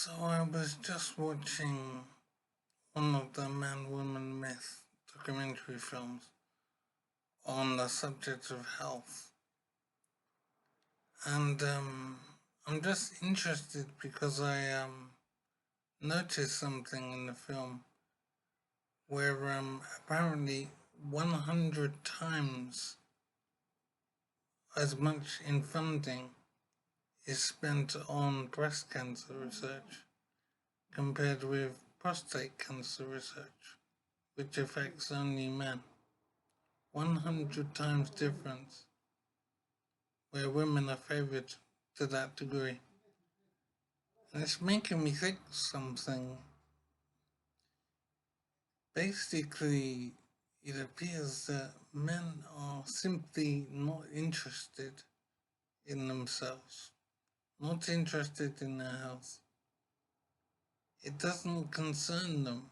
So I was just watching one of the man-woman myth documentary films on the subject of health, and I'm just interested because I noticed something in the film where apparently 100 times as much in funding is spent on breast cancer research compared with prostate cancer research, which affects only men. 100 times difference, where women are favoured to that degree. And it's making me think something. Basically, it appears that men are simply not interested in themselves, not interested in their health. It doesn't concern them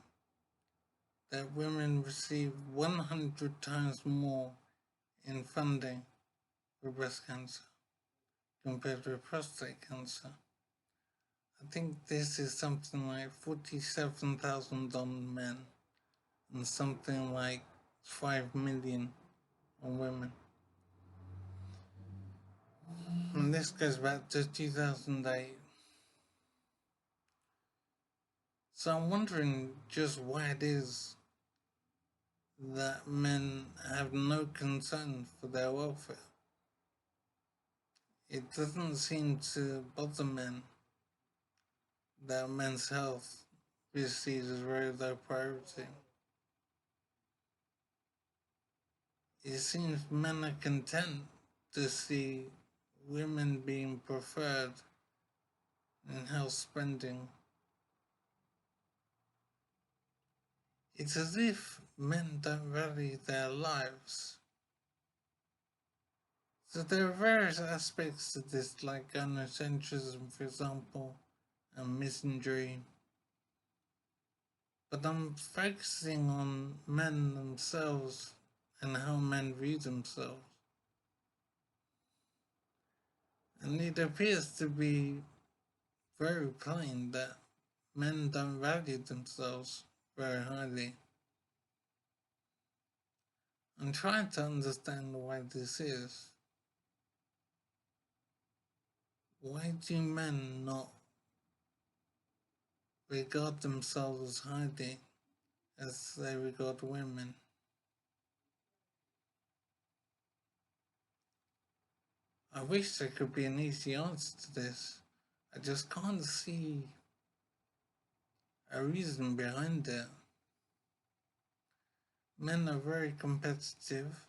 that women receive 100 times more in funding for breast cancer compared with prostate cancer. I think this is something like 47,000 on men and something like 5 million on women. And this goes back to 2008. So I'm wondering just why it is that men have no concern for their welfare. It doesn't seem to bother men that men's health is seen as very low priority. It seems men are content to see women being preferred in health spending. It's as if men don't value their lives. So there are various aspects to this, like gynocentrism, for example, and misandry. But I'm focusing on men themselves and how men view themselves. And it appears to be very plain that men don't value themselves very highly. I'm trying to understand why this is. Why do men not regard themselves as highly as they regard women? I wish there could be an easy answer to this. I just can't see a reason behind it. Men are very competitive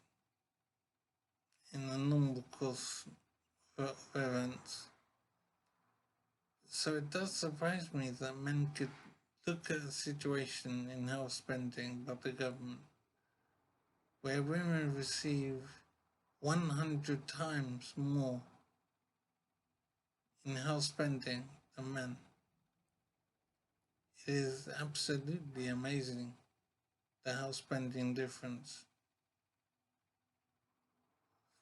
in the normal course of events. So it does surprise me that men could look at a situation in health spending by the government where women receive 100 times more in health spending than men. It is absolutely amazing, the health spending difference.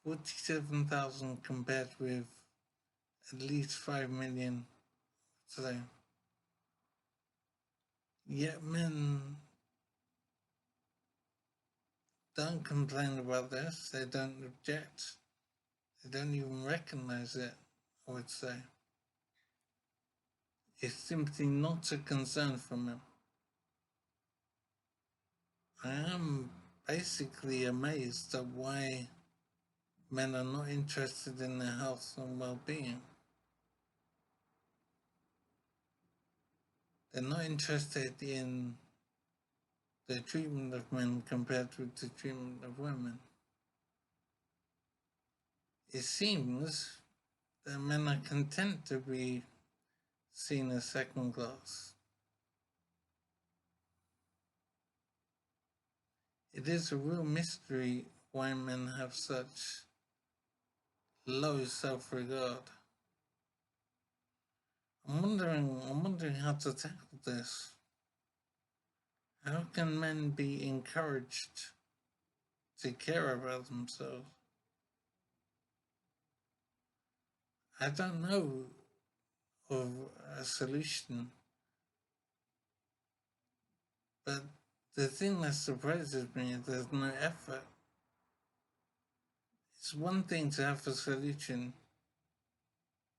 47,000 compared with at least 5 million today. Yet men don't complain about this, they don't object, they don't even recognize it, I would say. It's simply not a concern for them. I am basically amazed at why men are not interested in their health and well-being. They're not interested in the treatment of men compared with the treatment of women. It seems that men are content to be seen as second class. It is a real mystery why men have such low self-regard. I'm wondering how to tackle this. How can men be encouraged to care about themselves? I don't know of a solution. But the thing that surprises me is there's no effort. It's one thing to have a solution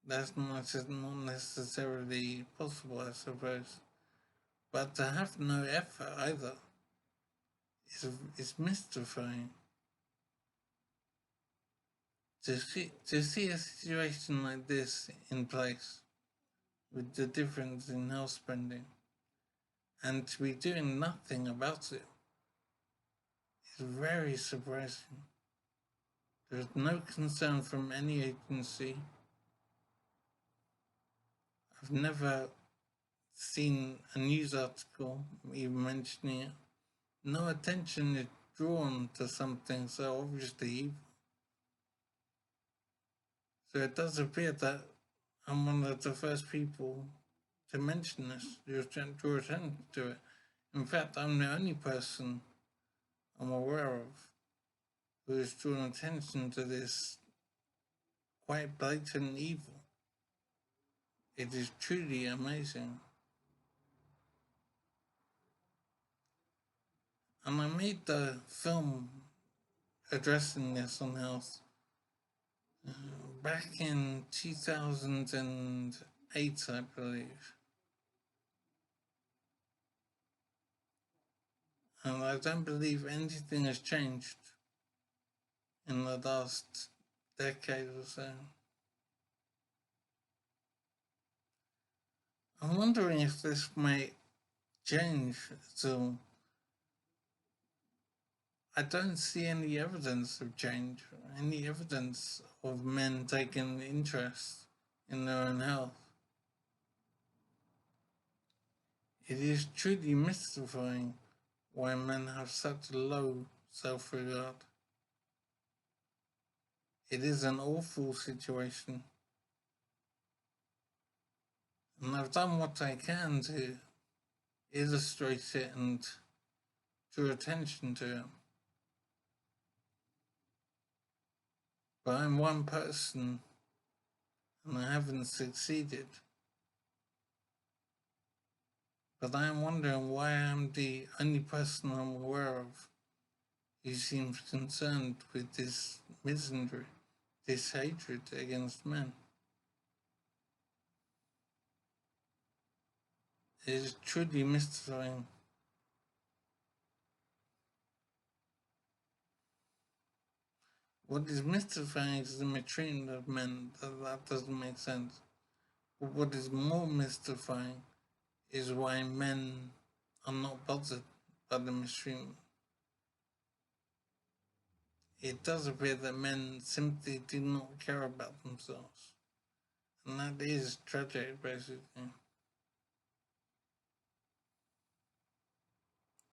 that's not necessarily possible, I suppose. But to have no effort either is mystifying. To see a situation like this in place with the difference in health spending and to be doing nothing about it is very surprising. There's no concern from any agency. I've never seen a news article even mentioning it. No attention is drawn to something so obviously evil. So it does appear that I'm one of the first people to mention this, draw attention to it. In fact, I'm the only person I'm aware of who has drawn attention to this quite blatant evil. It is truly amazing. And I made the film addressing this on health back in 2008, I believe. And I don't believe anything has changed in the last decade or so. I'm wondering if this might change so I don't see any evidence of change, any evidence of men taking interest in their own health. It is truly mystifying why men have such low self-regard. It is an awful situation. And I've done what I can to illustrate it and draw attention to it. But I'm one person and I haven't succeeded. But I am wondering why I'm the only person I'm aware of who seems concerned with this misandry, this hatred against men. It is truly mystifying. What is mystifying is the mistreatment of men. That doesn't make sense. But what is more mystifying is why men are not bothered by the mistreatment. It does appear that men simply do not care about themselves. And that is tragic, basically.